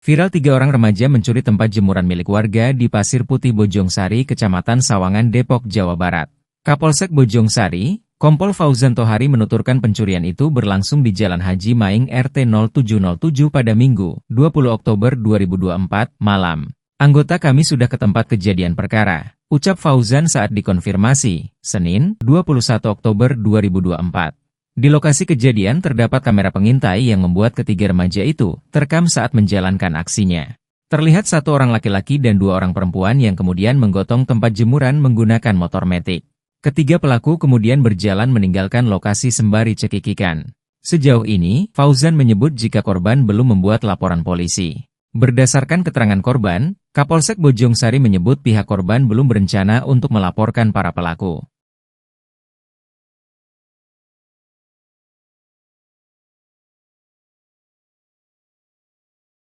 Viral 3 orang remaja mencuri tempat jemuran milik warga di Pasir Putih Bojongsari, Kecamatan Sawangan, Depok, Jawa Barat. Kapolsek Bojongsari, Kompol Fauzan Tohari menuturkan pencurian itu berlangsung di Jalan Haji Maing RT 0707 pada Minggu, 20 Oktober 2024, malam. Anggota kami sudah ke tempat kejadian perkara, ucap Fauzan saat dikonfirmasi, Senin, 21 Oktober 2024. Di lokasi kejadian terdapat kamera pengintai yang membuat ketiga remaja itu terekam saat menjalankan aksinya. Terlihat 1 orang laki-laki dan 2 orang perempuan yang kemudian menggotong tempat jemuran menggunakan motor metik. Ketiga pelaku kemudian berjalan meninggalkan lokasi sembari cekikikan. Sejauh ini, Fauzan menyebut jika korban belum membuat laporan polisi. Berdasarkan keterangan korban, Kapolsek Bojongsari menyebut pihak korban belum berencana untuk melaporkan para pelaku.